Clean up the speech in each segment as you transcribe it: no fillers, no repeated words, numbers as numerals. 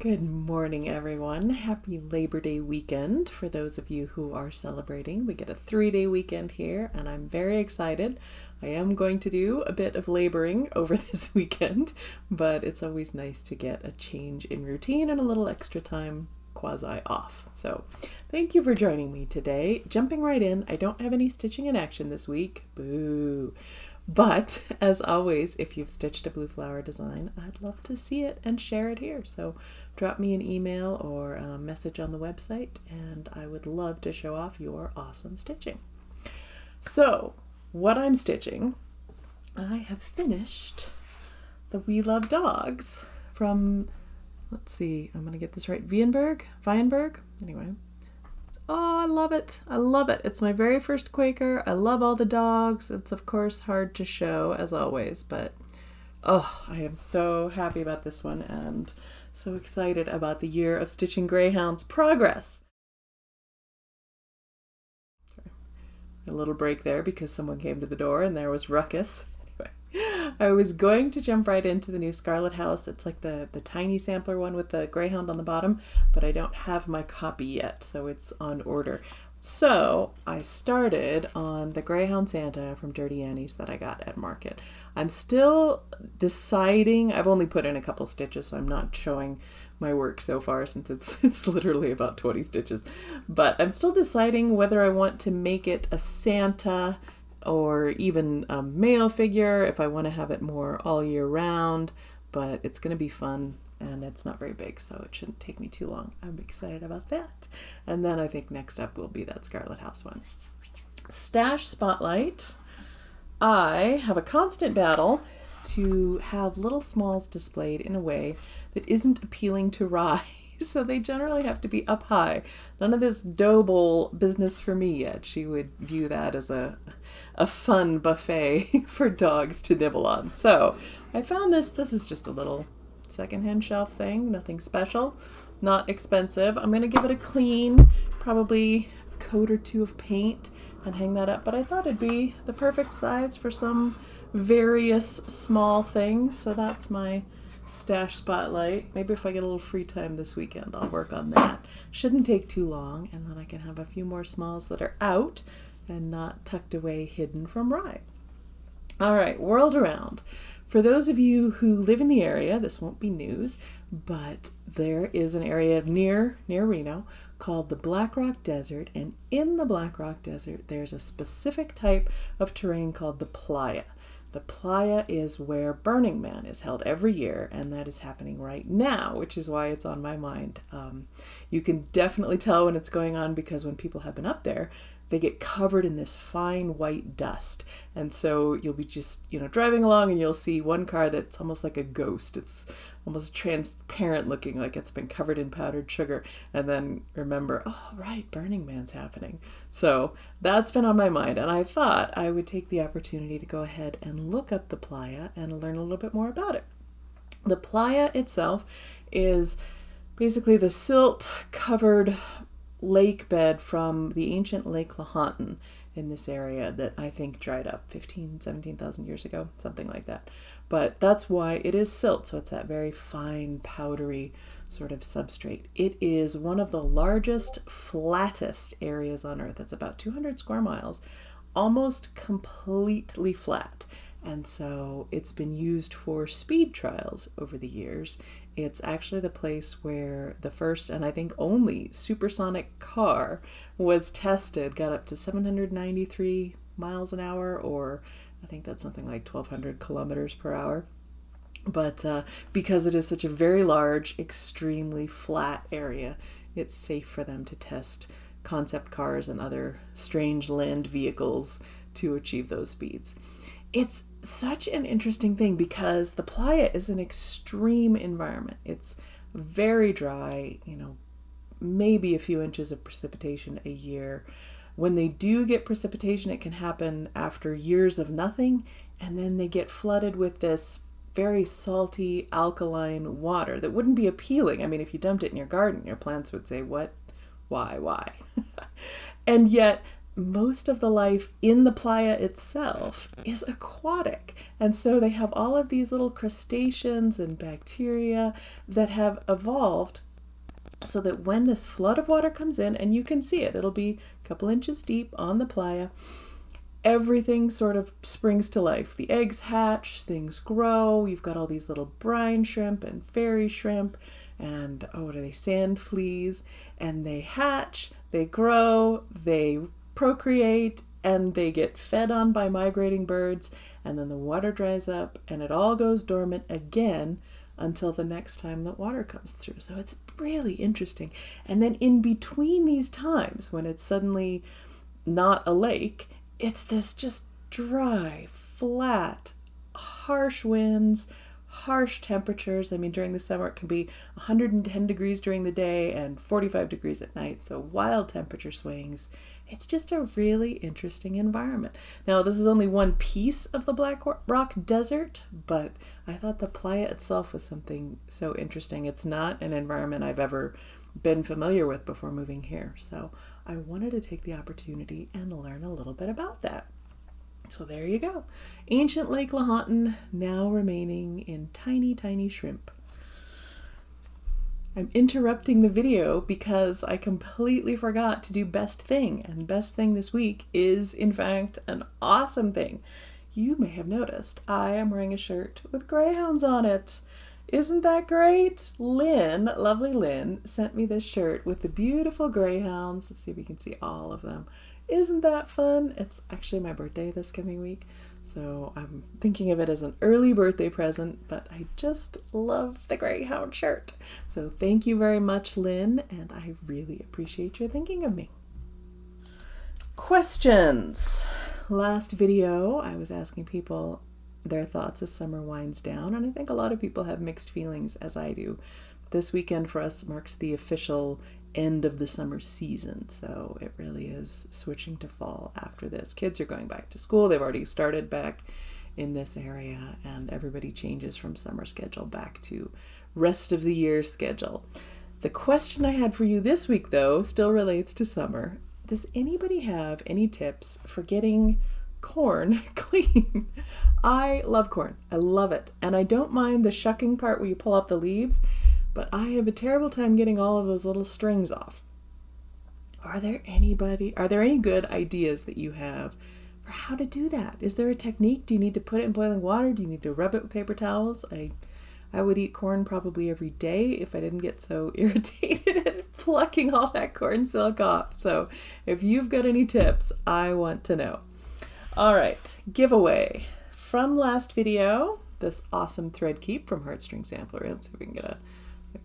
Good morning, everyone. Happy Labor Day weekend. For those of you who are celebrating, we get a 3-day weekend here, and I'm very excited. I am going to do a bit of laboring over this weekend, but it's always nice to get a change in routine and a little extra time quasi off. So thank you for joining me today. Jumping right in, I don't have any stitching in action this week. Boo. But as always, if you've stitched a blue flower design, I'd love to see it and share it here. So drop me an email or a message on the website, and I would love to show off your awesome stitching. So what I'm stitching, I have finished the We Love Dogs from, let's see, I'm going to get this right, Wiehenburg? Anyway. Oh, I love it. I love it. It's my very first Quaker. I love all the dogs. It's, of course, hard to show, as always, but oh, I am so happy about this one and so excited about the year of stitching Greyhounds progress. Sorry. A little break there because someone came to the door and there was ruckus. I was going to jump right into the new Scarlet House. It's like the tiny sampler one with the Greyhound on the bottom, but I don't have my copy yet, so it's on order. So I started on the Greyhound Santa from Dirty Annie's that I got at Market. I'm still deciding. I've only put in a couple stitches, so I'm not showing my work so far since it's literally about 20 stitches. But I'm still deciding whether I want to make it a Santa or even a male figure if I want to have it more all year round, but it's going to be fun and it's not very big, so it shouldn't take me too long. I'm excited about that. And then I think next up will be that Scarlet House one. Stash Spotlight. I have a constant battle to have little smalls displayed in a way that isn't appealing to Rye. So they generally have to be up high. None of this dough bowl business for me yet. She would view that as a fun buffet for dogs to nibble on. So I found this. This is just a little secondhand shelf thing. Nothing special. Not expensive. I'm going to give it a clean, probably coat or two of paint and hang that up. But I thought it'd be the perfect size for some various small things. So that's my Stash Spotlight. Maybe if I get a little free time this weekend, I'll work on that. Shouldn't take too long, and then I can have a few more smalls that are out and not tucked away hidden from Rye. All right, World Around. For those of you who live in the area, this won't be news, but there is an area near Reno called the Black Rock Desert, and in the Black Rock Desert there's a specific type of terrain called the Playa. The Playa is where Burning Man is held every year, and that is happening right now, which is why it's on my mind. You can definitely tell when it's going on because when people have been up there, they get covered in this fine white dust. And so you'll be just, driving along and you'll see one car that's almost like a ghost. It's almost transparent looking, like it's been covered in powdered sugar. And then remember, oh, right, Burning Man's happening. So that's been on my mind. And I thought I would take the opportunity to go ahead and look up the Playa and learn a little bit more about it. The Playa itself is basically the silt-covered lake bed from the ancient Lake Lahontan in this area that I think dried up 17,000 years ago, something like that. But that's why it is silt, so it's that very fine, powdery sort of substrate. It is one of the largest, flattest areas on Earth. It's about 200 square miles, almost completely flat. And so it's been used for speed trials over the years. It's actually the place where the first and I think only supersonic car was tested, got up to 793 miles an hour, or I think that's something like 1,200 kilometers per hour. But because it is such a very large, extremely flat area, it's safe for them to test concept cars and other strange land vehicles to achieve those speeds. It's such an interesting thing because the Playa is an extreme environment. It's very dry, maybe a few inches of precipitation a year. When they do get precipitation, it can happen after years of nothing, and then they get flooded with this very salty, alkaline water that wouldn't be appealing. I mean, if you dumped it in your garden, your plants would say, what? Why? And yet most of the life in the playa itself is aquatic. And so they have all of these little crustaceans and bacteria that have evolved so that when this flood of water comes in, and you can see it, it'll be a couple inches deep on the playa, everything sort of springs to life. The eggs hatch, things grow. You've got all these little brine shrimp and fairy shrimp and, what are they, sand fleas, and they hatch, they grow, they procreate, and they get fed on by migrating birds, and then the water dries up and it all goes dormant again until the next time that water comes through. So it's really interesting. And then in between these times when it's suddenly not a lake, it's this just dry, flat, harsh winds, harsh temperatures. I mean, during the summer it can be 110 degrees during the day and 45 degrees at night, so wild temperature swings. It's just a really interesting environment. Now, this is only one piece of the Black Rock Desert, but I thought the playa itself was something so interesting. It's not an environment I've ever been familiar with before moving here, so I wanted to take the opportunity and learn a little bit about that. So there you go. Ancient Lake Lahontan now remaining in tiny, tiny shrimp. I'm interrupting the video because I completely forgot to do best thing. And best thing this week is, in fact, an awesome thing. You may have noticed I am wearing a shirt with Greyhounds on it. Isn't that great? Lynn, lovely Lynn, sent me this shirt with the beautiful Greyhounds. Let's see if we can see all of them. Isn't that fun? It's actually my birthday this coming week, so I'm thinking of it as an early birthday present, but I just love the Greyhound shirt. So thank you very much, Lynn, and I really appreciate your thinking of me. Questions. Last video, I was asking people their thoughts as summer winds down, and I think a lot of people have mixed feelings, as I do. This weekend for us marks the official end of the summer season, so it really is switching to fall after this. Kids are going back to school. They've already started back in this area, and everybody changes from summer schedule back to rest of the year schedule. The question I had for you this week, though, still relates to summer. Does anybody have any tips for getting corn clean? I love corn. I love it. And I don't mind the shucking part where you pull up the leaves, but I have a terrible time getting all of those little strings off. Are there any good ideas that you have for how to do that? Is there a technique? Do you need to put it in boiling water? Do you need to rub it with paper towels? I would eat corn probably every day if I didn't get so irritated at plucking all that corn silk off. So if you've got any tips, I want to know. All right, giveaway. From last video, this awesome Threadkeep from Heartstring Samplery. Let's see if we can get a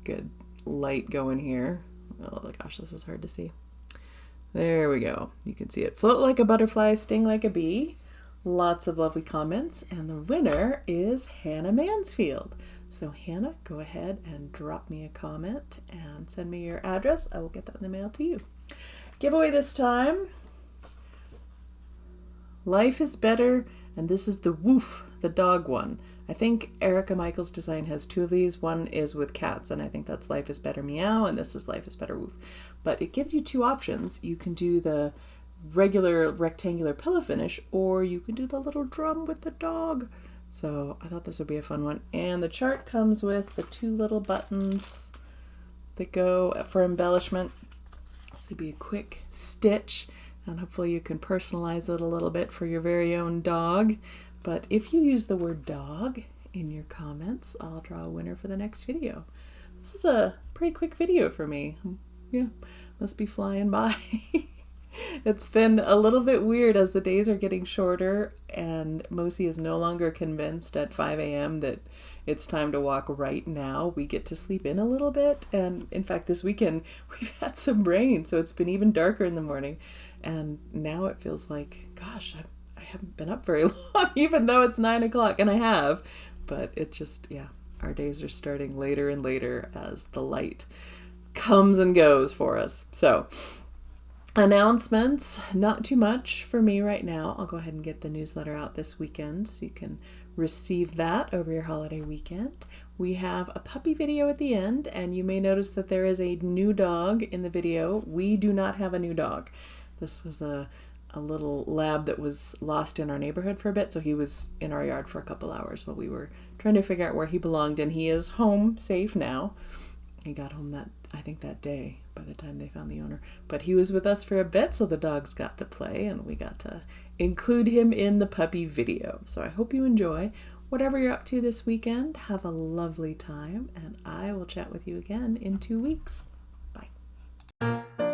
good light going here. Oh gosh, this is hard to see. There we go. You can see it. Float like a butterfly, sting like a bee. Lots of lovely comments. And the winner is Hannah Mansfield. So Hannah, go ahead and drop me a comment and send me your address. I will get that in the mail to you. Giveaway this time. Life is Better, and this is the Woof, the dog one. I think Erica Michaels' design has two of these. One is with cats, and I think that's Life is Better Meow, and this is Life is Better Woof. But it gives you two options. You can do the regular rectangular pillow finish, or you can do the little drum with the dog. So I thought this would be a fun one. And the chart comes with the two little buttons that go for embellishment. This would be a quick stitch, and hopefully you can personalize it a little bit for your very own dog. But if you use the word dog in your comments, I'll draw a winner for the next video. This is a pretty quick video for me. Yeah, must be flying by. It's been a little bit weird as the days are getting shorter, and Mosi is no longer convinced at 5 a.m. that it's time to walk right now. We get to sleep in a little bit, and in fact this weekend we've had some rain, so it's been even darker in the morning, and now it feels like, gosh, I haven't been up very long, even though it's 9 o'clock, and I have, but it just, yeah, our days are starting later and later as the light comes and goes for us. So announcements, not too much for me right now. I'll go ahead and get the newsletter out this weekend so you can receive that over your holiday weekend. We have a puppy video at the end, and you may notice that there is a new dog in the video. We do not have a new dog. This was a a little lab that was lost in our neighborhood for a bit, so he was in our yard for a couple hours while we were trying to figure out where he belonged, and he is home safe now. He got home that day by the time they found the owner. But he was with us for a bit, so the dogs got to play, and we got to include him in the puppy video. So I hope you enjoy. Whatever you're up to this weekend, have a lovely time, and I will chat with you again in 2 weeks. Bye.